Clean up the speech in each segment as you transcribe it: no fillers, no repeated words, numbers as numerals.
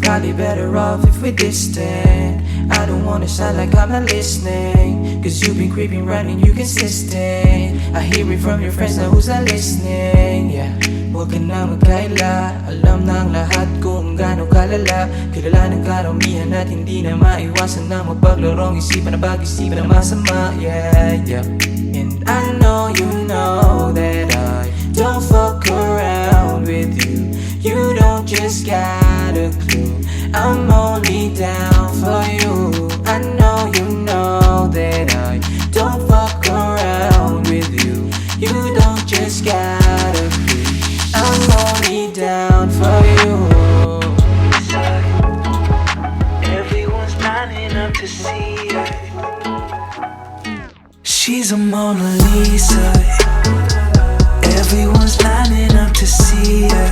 probably better off if we're distant. I don't wanna sound like I'm not listening, cause you've been creeping right and you consistent. I hear it from your friends, now who's not listening? Yeah, huwag ka na magkaila. Alam ng lahat kung gaano kalala. Kilala ng karamihan at hindi na maiwasan na magpaglarong isipan na pag-isipan na masama. Yeah, yeah. And I know you know that I don't fuck around with you. You don't just got a clue, I'm only down for you. I know you know that I don't fuck around with you. You don't just got a clue, I'm only down for you. Everyone's lining up to see her. She's a Mona Lisa. Everyone's lining up to see her.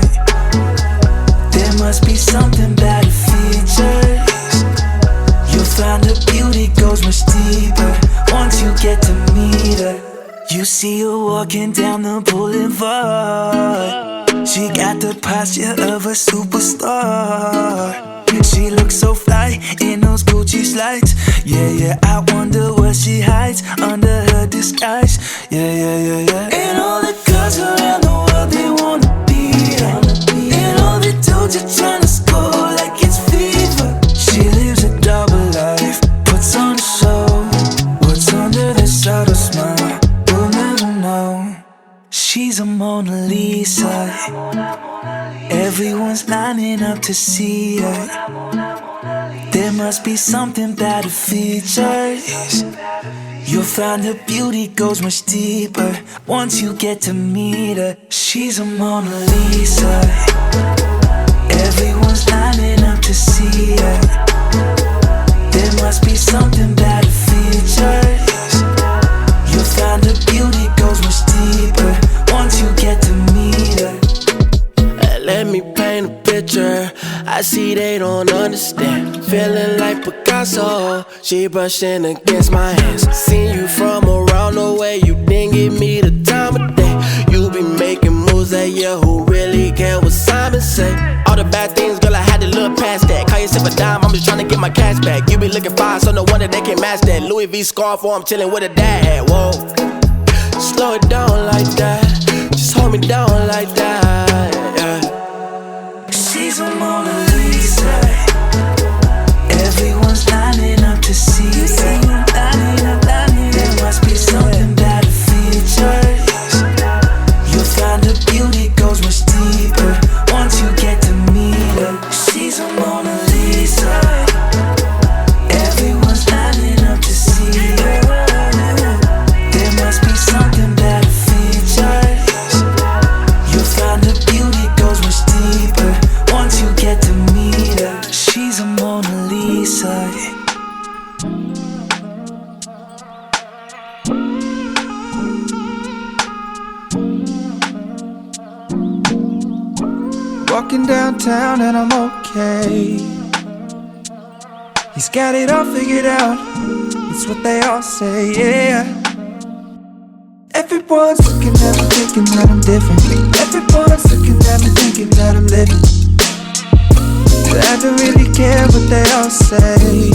There must be something about her features. You'll find her beauty goes much deeper once you get to meet her. You see her walking down the boulevard. She got the posture of a superstar. She looks so fly in those Gucci slides. Yeah, yeah, I wonder what she hides under her disguise. Yeah, yeah, yeah, yeah. And all the girls around the world, they wanna be her. And all the dudes are trying to score like it's fever. She lives a double life, puts on a show. What's under the subtle smile, we'll never know. She's a Mona Lisa. Everyone's lining up to see her. There must be something about her features. You'll find her beauty goes much deeper once you get to meet her. She's a Mona Lisa. Everyone's lining up to see her. There must be something about her features. You'll find her beauty goes much deeper once you get to meet her. Let me paint a picture. I see they don't understand. Feeling like Picasso. She brushing against my hands. Seen you from around the way. You didn't give me the time of day. You be making moves that year. Who really care what Simon say? All the bad things, girl, I had to look past that. Call yourself a dime, I'm just trying to get my cash back. You be looking fine, so no wonder they can't match that. Louis V scarf, or I'm chilling with a dad. Whoa, slow it down like that. Just hold me down like that. Yeah. She's a Mona Lisa. Everyone's lining up to see her. There must be something about her features. You'll find her beauty goes much deeper once you get to meet her. She's a Mona Lisa. Everyone's lining up to see her. There must be something about her features. You'll find her beauty goes much deeper once you get to meet her. She's a Mona Lisa. Walking downtown and I'm okay. He's got it all figured out, it's what they all say, yeah. Everyone's looking at me thinking that I'm different. Everyone's looking at me thinking that I'm living. But I don't really care what they all say.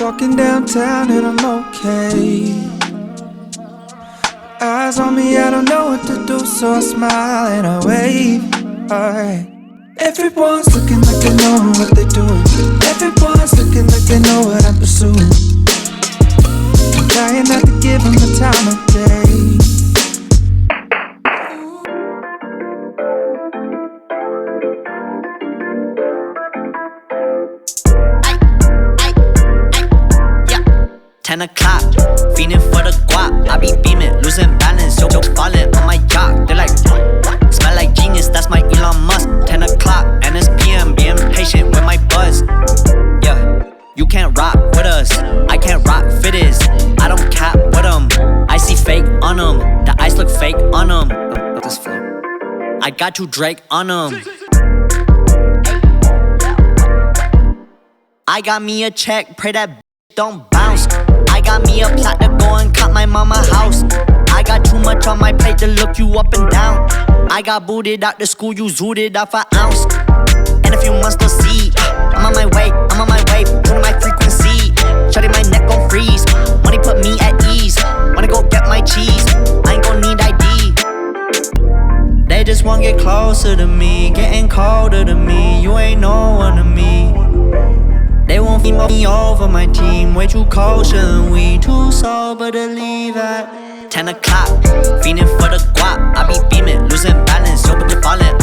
Walking downtown and I'm okay. Eyes on me, I don't know what to do, so I smile and I wave. Alright. Everyone's looking like they know what they're doing. Everyone's looking like they know what I'm pursuing. I'm trying not to give them the time of day. Yeah. 10 o'clock, feeding for the guap. I be beaming, losing balance, yo falling on my yacht. They're like, smell like genius, that's my Elon Musk. 10 o'clock, and it's PM, being patient with my buzz. Yeah, you can't rock with us, I can't rock fitters. I don't cap with them, I see fake on them. The ice look fake on them. This flow, I got you Drake on them. I got me a check, pray that don't bounce. I got me a plot to go and cut my mama house. I got too much on my plate to look you up and down. I got booted out the school, you zooted off an ounce. In a few months they'll see. I'm on my way, tuning my frequency. Shutting my neck gon' freeze. Money put me at ease. Wanna go get my cheese, I ain't gon' need ID. They just wanna get closer to me, getting colder to me. You ain't no one to me. They won't feed me over my team. Way too cold, shouldn't we? Too sober to leave at 10 o'clock, fiending for the guap. I be beaming, losing balance, yo, but you're falling.